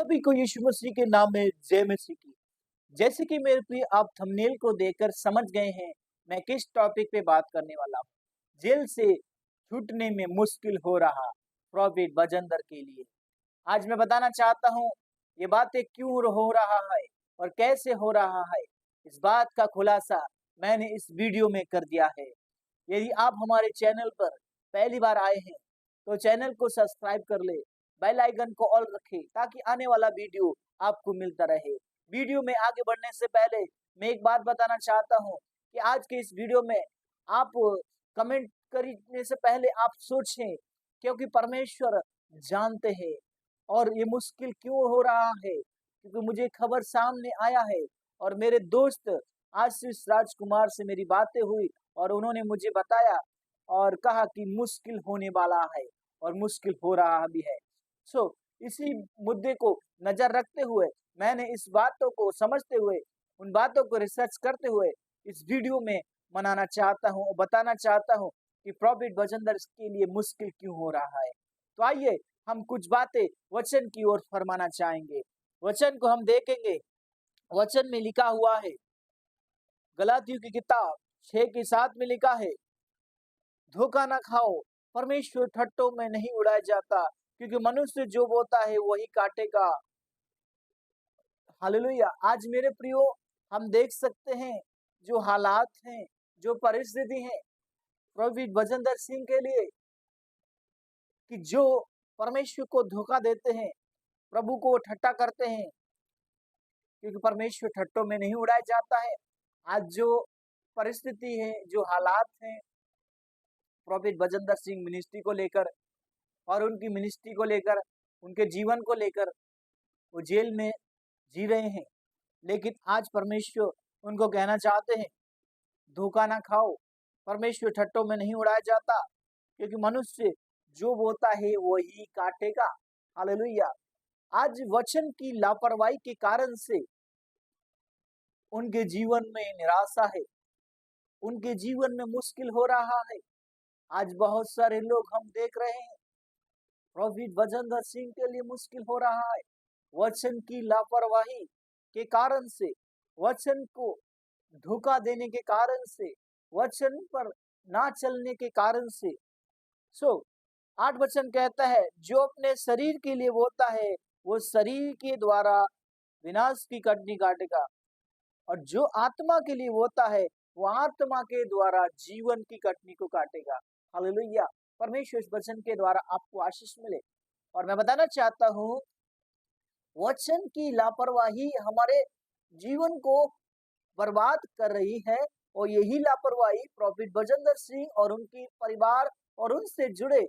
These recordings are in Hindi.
सभी को यीशु मसीह के नाम में जय मसीह की। जैसे कि मेरे प्रिय आप थंबनेल को देखकर समझ गए हैं, मैं किस टॉपिक पे बात करने वाला हूँ। जेल से छूटने में मुश्किल हो रहा प्रॉफिट बजंदर के लिए। आज मैं बताना चाहता हूँ ये बातें क्यों हो रहा है और कैसे हो रहा है। इस बात का खुलासा मैंने इस वीडियो में कर दिया है। यदि आप हमारे चैनल पर पहली बार आए हैं तो चैनल को सब्सक्राइब कर ले, बेल आइकन को ऑल रखें ताकि आने वाला वीडियो आपको मिलता रहे। वीडियो में आगे बढ़ने से पहले मैं एक बात बताना चाहता हूँ कि आज के इस वीडियो में आप कमेंट करने से पहले आप सोचें, क्योंकि परमेश्वर जानते हैं और ये मुश्किल क्यों हो रहा है, क्योंकि मुझे खबर सामने आया है और मेरे दोस्त आशीष राजकुमार से मेरी बातें हुई और उन्होंने मुझे बताया और कहा कि मुश्किल होने वाला है और मुश्किल हो रहा भी है। इसी मुद्दे को नजर रखते हुए मैंने इस बातों को समझते हुए उन बातों को रिसर्च करते हुए इस वीडियो में मनाना चाहता हूँ और बताना चाहता हूँ कि प्रॉफिट बजंदर के लिए मुश्किल क्यों हो रहा है। तो आइए हम कुछ बातें वचन की ओर फरमाना चाहेंगे। वचन को हम देखेंगे। वचन में लिखा हुआ है, गलातियों की किताब 6:7 में लिखा है, धोखा ना खाओ, परमेश्वर ठट्टों में नहीं उड़ाया जाता, क्योंकि मनुष्य जो बोता है वही काटेगा। हालेलुया। आज मेरे प्रियो, हम देख सकते हैं जो हालात हैं, जो परिस्थिति है प्रॉफिट बजंदर सिंह के लिए, कि जो परमेश्वर को धोखा देते हैं, प्रभु को ठट्टा करते हैं, क्योंकि परमेश्वर ठट्टों में नहीं उड़ाया जाता है। आज जो परिस्थिति है, जो हालात हैं प्रॉफिट बजंदर सिंह मिनिस्ट्री को लेकर और उनकी मिनिस्ट्री को लेकर, उनके जीवन को लेकर, वो जेल में जी रहे हैं। लेकिन आज परमेश्वर उनको कहना चाहते हैं, धोखा ना खाओ, परमेश्वर ठट्टों में नहीं उड़ाया जाता, क्योंकि मनुष्य जो बोता है वही काटेगा। हालेलुया। आज वचन की लापरवाही के कारण से उनके जीवन में निराशा है, उनके जीवन में मुश्किल हो रहा है। आज बहुत सारे लोग हम देख रहे हैं, प्रॉफिट बजंदर सिंह के लिए मुश्किल हो रहा है। वचन की लापरवाही के कारण से, वचन को धोखा देने के कारण से, वचन पर ना चलने के कारण से। सो 8 वचन कहता है, जो अपने शरीर के लिए बोता है वो शरीर के द्वारा विनाश की कटनी काटेगा, और जो आत्मा के लिए बोता है वो आत्मा के द्वारा जीवन की कटनी को काटेगा। हालेलुया। परमेश्वर इस वचन के द्वारा आपको आशीष मिले। और मैं बताना चाहता हूँ, वचन की लापरवाही हमारे जीवन को बर्बाद कर रही है, और यही लापरवाही प्रॉफिट बजंदर सिंह और उनकी परिवार और उनसे जुड़े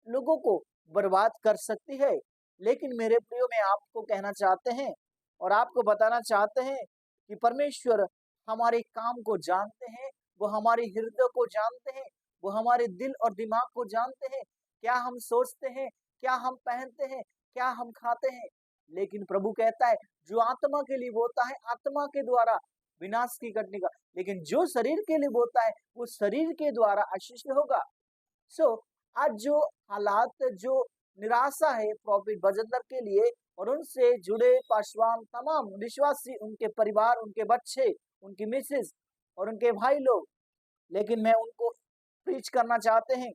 लोगों को बर्बाद कर सकती है। लेकिन मेरे प्रियो, में आपको कहना चाहते हैं और आपको बताना चाहते हैं कि परमेश्वर हमारे काम को जानते हैं, वो हमारे हृदय को जानते हैं, वो हमारे दिल और दिमाग को जानते हैं, क्या हम सोचते हैं, क्या हम पहनते हैं, क्या हम खाते हैं। लेकिन प्रभु कहता है, जो आत्मा के लिए बोता है आत्मा के द्वारा विनाश की कटनी का, लेकिन जो शरीर के लिए बोता है वो शरीर के द्वारा आशीष होगा। सो आज जो हालात, जो निराशा है प्रॉफिट बजंदर के लिए और उनसे जुड़े पासवान तमाम विश्वासी, उनके परिवार, उनके बच्चे, उनकी मिसेस और उनके भाई लोग, लेकिन मैं उनको प्रीच करना चाहते हैं,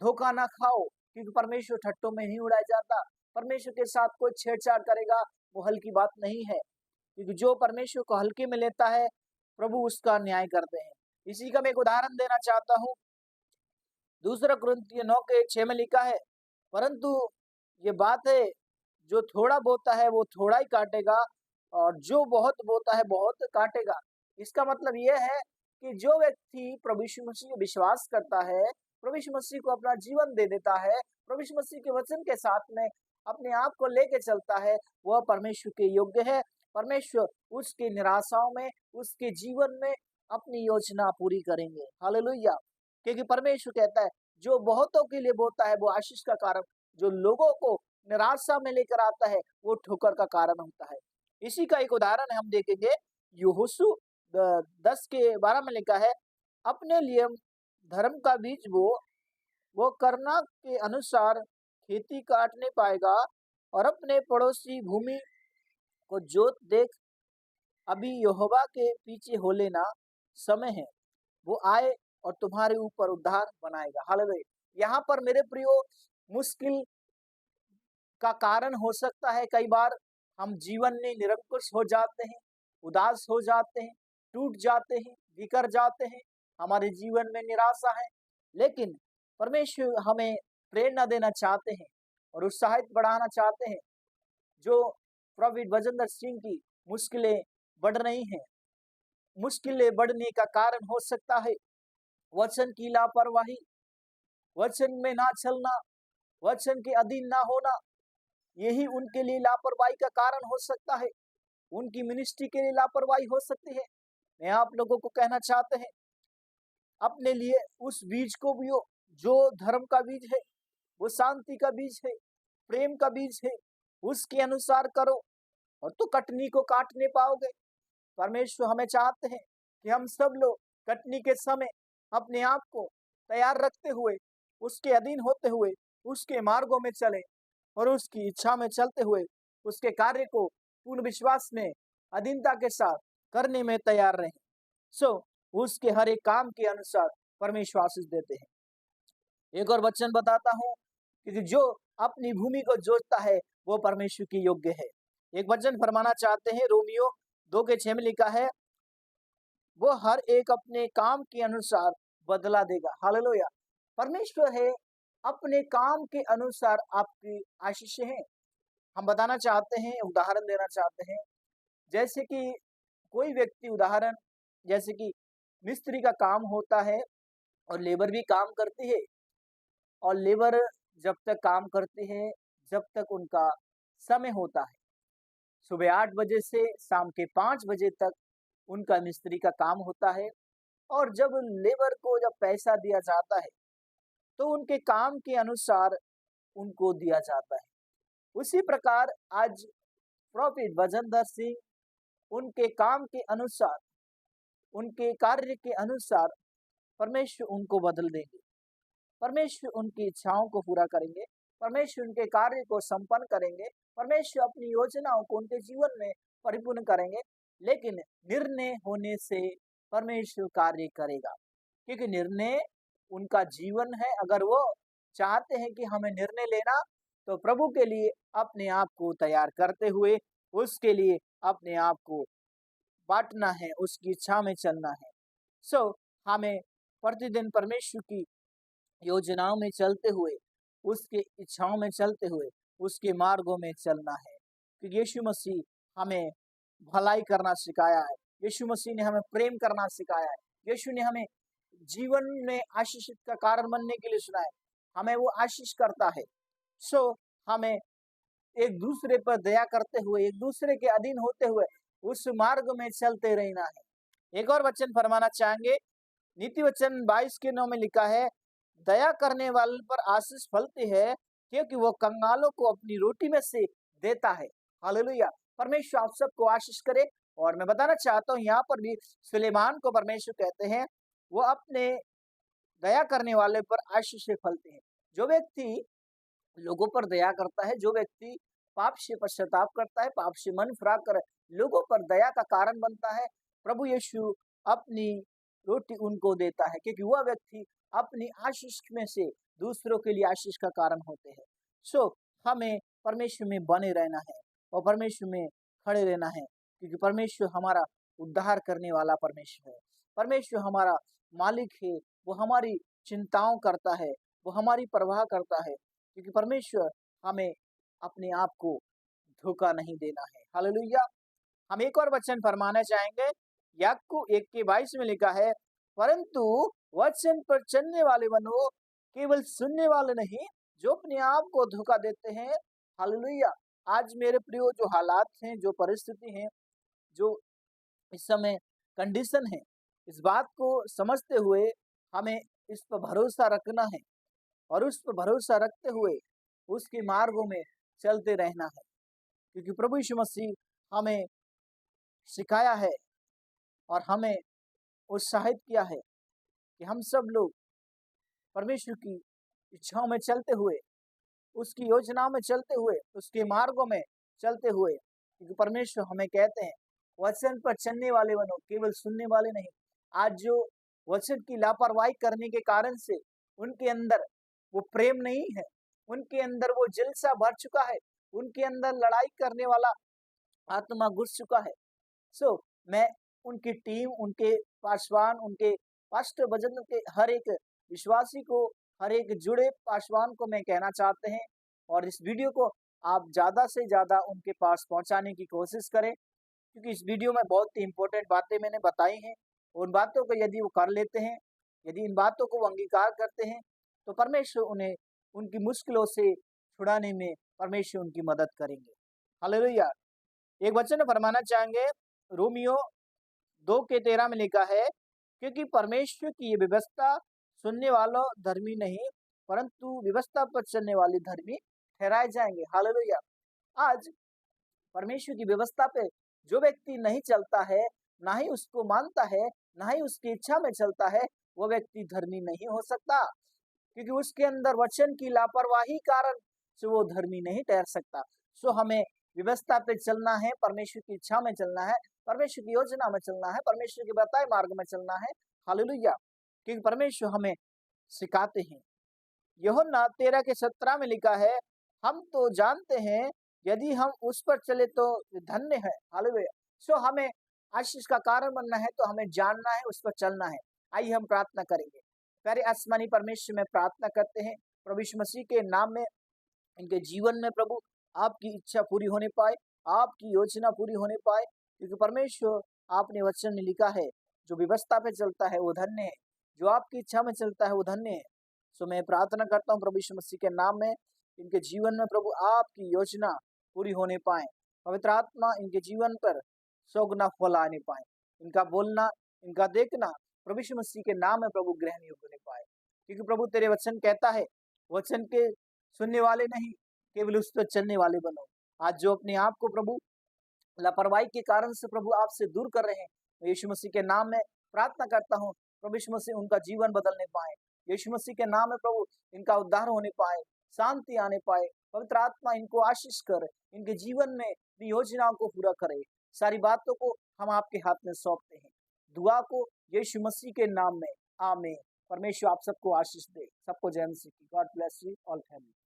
धोखा ना खाओ, क्योंकि परमेश्वर ठट्टों में नहीं उड़ाया जाता। परमेश्वर के साथ कोई छेड़छाड़ करेगा वो हल्की बात नहीं है, क्योंकि जो परमेश्वर को हल्के में लेता है प्रभु उसका न्याय करते हैं। इसी का मैं एक उदाहरण देना चाहता हूँ। दूसरा कुरिन्थियों 9:6 में लिखा है, परंतु ये बात है, जो थोड़ा बोता है वो थोड़ा ही काटेगा, और जो बहुत बोता है बहुत काटेगा। इसका मतलब यह है कि जो व्यक्ति प्रभु यीशु मसीह में विश्वास करता है, प्रभु यीशु मसीह को अपना जीवन दे देता है, प्रभु यीशु मसीह के वचन के साथ में अपने आप को लेके चलता है, वह परमेश्वर के योग्य है। परमेश्वर उसकी निराशाओं में, उसके जीवन में अपनी योजना पूरी करेंगे। हालेलुया। क्योंकि परमेश्वर कहता है, जो बहुतों के लिए बोता है वो आशीष का कारण, जो लोगों को निराशा में लेकर आता है वो ठोकर का कारण होता है। इसी का एक उदाहरण हम देखेंगे। यहोशू 10:12 में लिखा है, अपने लिए धर्म का बीज वो करना के अनुसार खेती काटने पाएगा, और अपने पड़ोसी भूमि को जोत देख, अभी यहोवा के पीछे हो लेना, समय है, वो आए और तुम्हारे ऊपर उद्धार बनाएगा। हालेलुया। यहाँ पर मेरे प्रियो, मुश्किल का कारण हो सकता है कई बार हम जीवन में निरंकुश हो जाते हैं, उदास हो जाते हैं, टूट जाते हैं, बिखर जाते हैं, हमारे जीवन में निराशा है। लेकिन परमेश्वर हमें प्रेरणा देना चाहते हैं और उत्साहित बढ़ाना चाहते हैं। जो प्रॉफिट वजेंद्र सिंह की मुश्किलें बढ़ रही हैं, मुश्किलें बढ़ने का कारण हो सकता है वचन की लापरवाही, वचन में ना चलना, वचन के अधीन ना होना। यही उनके लिए लापरवाही का कारण हो सकता है, उनकी मिनिस्ट्री के लिए लापरवाही हो सकती है। मैं आप लोगों को कहना चाहते हैं, अपने लिए उस बीज को बोओ जो धर्म का बीज है, वो शांति का बीज है, प्रेम का बीज है, उसके अनुसार करो और तो कटनी को काटने पाओगे। परमेश्वर हमें चाहते हैं कि हम सब लोग कटनी के समय अपने आप को तैयार रखते हुए, उसके अधीन होते हुए, उसके मार्गों में चले और उसकी इच्छा में चलते हुए उसके कार्य को पूर्ण विश्वास में अधीनता के साथ करने में तैयार रहें। उसके हर एक काम के अनुसार परमेश्वर आशीष देते हैं। एक और वचन बताता हूँ कि जो अपनी भूमि को जोतता है वो परमेश्वर की योग्य है। एक वचन फरमाना चाहते हैं, रोमियो 2:6 में लिखा है, वो हर एक अपने काम के अनुसार बदला देगा। हालेलुया। परमेश्वर है, अपने काम के अनुसार आपकी आशीषें हैं। हम बताना चाहते हैं, उदाहरण देना चाहते हैं, जैसे कि कोई व्यक्ति, उदाहरण जैसे कि मिस्त्री का काम होता है और लेबर भी काम करती है, और लेबर जब तक काम करती है, जब तक उनका समय होता है, सुबह 8 बजे से शाम के 5 बजे तक उनका मिस्त्री का काम होता है। और जब लेबर को जब पैसा दिया जाता है तो उनके काम के अनुसार उनको दिया जाता है। उसी प्रकार आज प्रॉफिट वजेंद्र सिंह, उनके काम के अनुसार, उनके कार्य के अनुसार परमेश्वर उनको बदल देंगे, परमेश्वर उनकी इच्छाओं को पूरा करेंगे, परमेश्वर उनके कार्य को संपन्न करेंगे, परमेश्वर अपनी योजनाओं को उनके जीवन में परिपूर्ण करेंगे। लेकिन निर्णय होने से परमेश्वर कार्य करेगा, क्योंकि निर्णय उनका जीवन है। अगर वो चाहते हैं कि हमें निर्णय लेना, तो प्रभु के लिए अपने आप को तैयार करते हुए उसके लिए अपने आप को बांटना है, उसकी इच्छा में चलना है। हमें प्रतिदिन परमेश्वर की योजनाओं में चलते हुए, उसके इच्छाओं में चलते हुए, उसके मार्गों में चलना है। क्योंकि यीशु मसीह हमें भलाई करना सिखाया है, यीशु मसीह ने हमें प्रेम करना सिखाया है, यीशु ने हमें जीवन में आशीषित का कारण बनने के लिए सुना है, हमें वो आशीष करता है। हमें एक दूसरे पर दया करते हुए, एक दूसरे के अधीन होते हुए उस मार्ग में चलते रहना है। एक और वचन फरमाना चाहेंगे, नीति वचन 22:9 में लिखा है, दया करने वाले पर आशीष फलती है, क्योंकि वो कंगालों को अपनी रोटी में से देता है। हालेलुया। परमेश्वर आप सबको आशीष करे। और मैं बताना चाहता हूँ, यहाँ पर भी सुलेमान को परमेश्वर कहते हैं, वो अपने दया करने वाले पर आशीष से फलते हैं। जो व्यक्ति लोगों पर दया करता है, जो व्यक्ति पाप से पश्चाताप करता है, पाप से मन फिरा कर लोगों पर दया का कारण बनता है, प्रभु यीशु अपनी रोटी उनको देता है, क्योंकि वह व्यक्ति अपनी आशीष में से दूसरों के लिए आशीष का कारण होते हैं। हमें परमेश्वर में बने रहना है और परमेश्वर में खड़े रहना है, क्योंकि परमेश्वर हमारा उद्धार करने वाला परमेश्वर है, परमेश्वर हमारा मालिक है, वो हमारी चिंताओं करता है, वो हमारी परवाह करता है, क्योंकि परमेश्वर हमें अपने आप को धोखा नहीं देना है। हालेलुया। हम एक और वचन फरमाना चाहेंगे, याकूब 1:22 में लिखा है, परंतु वचन पर चलने वाले बनो, केवल सुनने वाले नहीं जो अपने आप को धोखा देते हैं। हालेलुया। आज मेरे प्रियो, जो हालात हैं, जो परिस्थिति हैं, जो इस समय कंडीशन है, इस बात को समझते हुए हमें इस पर भरोसा रखना है और उस पर भरोसा रखते हुए उसके मार्गों में चलते रहना है, क्योंकि प्रभु यीशु मसीह हमें सिखाया है और हमें उत्साहित किया है कि हम सब लोग परमेश्वर की इच्छाओं में चलते हुए उसकी योजनाओं में चलते हुए, उसके मार्गों में चलते हुए, क्योंकि परमेश्वर हमें कहते हैं वचन पर चलने वाले बनो, केवल सुनने वाले नहीं। आज जो वचन की लापरवाही करने के कारण से उनके अंदर वो प्रेम नहीं है, उनके अंदर वो जलसा भर चुका है, उनके अंदर लड़ाई करने वाला आत्मा घुस चुका है। सो मैं उनकी टीम, उनके पासवान, उनके पास्टर भजन के हर एक विश्वासी को, हर एक जुड़े पासवान को मैं कहना चाहते हैं, और इस वीडियो को आप ज़्यादा से ज़्यादा उनके पास पहुंचाने की कोशिश करें, क्योंकि इस वीडियो में बहुत ही इम्पोर्टेंट बातें मैंने बताई हैं। उन बातों को यदि वो कर लेते हैं, यदि इन बातों को वो अंगीकार करते हैं, तो परमेश्वर उन्हें उनकी मुश्किलों से छुड़ाने में परमेश्वर उनकी मदद करेंगे। हालेलुया। एक वचन में फरमाना चाहेंगे, रोमियो 2:13 में लिखा है, क्योंकि परमेश्वर की ये व्यवस्था सुनने वालों धर्मी नहीं, परंतु व्यवस्था पर चलने वाले धर्मी ठहराए जाएंगे। हालेलुया। आज परमेश्वर की व्यवस्था पे जो व्यक्ति नहीं चलता है, ना ही उसको मानता है, ना ही उसकी इच्छा में चलता है, वो व्यक्ति धर्मी नहीं हो सकता, क्योंकि उसके अंदर वचन की लापरवाही कारण से वो धर्मी नहीं ठहर सकता। सो हमें व्यवस्था पे चलना है, परमेश्वर की इच्छा में चलना है, परमेश्वर की योजना में चलना है, परमेश्वर के बताए मार्ग में चलना है। हालेलुया। क्योंकि परमेश्वर हमें सिखाते हैं। यूहन्ना 13:17 में लिखा है, हम तो जानते हैं यदि हम उस पर चले तो धन्य है। हालेलुया। सो हमें आशीष का कारण बनना है, तो हमें जानना है, उस पर चलना है। आइए हम प्रार्थना करेंगे। प्यारे आसमानी परमेश्वर में प्रार्थना करते हैं, प्रभु यीशु मसीह के नाम में इनके जीवन में प्रभु आपकी इच्छा पूरी होने पाए, आपकी योजना पूरी होने पाए, क्योंकि परमेश्वर आपने वचन में लिखा है, जो व्यवस्था पे चलता है वो धन्य है, जो आपकी इच्छा में चलता है वो धन्य है। सो मैं प्रार्थना करता हूँ प्रभु यीशु मसीह के नाम में, इनके जीवन में प्रभु आपकी योजना पूरी होने पाए, पवित्र आत्मा इनके जीवन पर 100 गुना फल आने पाए, इनका बोलना, इनका देखना प्रभु यीशु मसीह के नाम में प्रभु ग्रहण योग्य होने पाए, क्योंकि प्रभु तेरे वचन कहता है, वचन के सुनने वाले नहीं, केवल उस पर चलने वाले बनो। आज जो अपने आप को प्रभु लापरवाही के कारण से प्रभु आपसे दूर कर रहे हैं, मैं यीशु मसीह के नाम में प्रार्थना करता हूँ, प्रभु यीशु मसीह उनका जीवन बदलने पाए, यीशु मसीह के नाम में प्रभु इनका उद्धार होने पाए, शांति आने पाए, पवित्र आत्मा इनको आशीष कर, इनके जीवन में अपनी योजनाओं को पूरा करे। सारी बातों को हम आपके हाथ में सौंपते हैं, दुआ को यीशु मसीह के नाम में, आमीन। परमेश्वर आप सबको आशीष दे, सबको जय मसीह की। God bless you all family.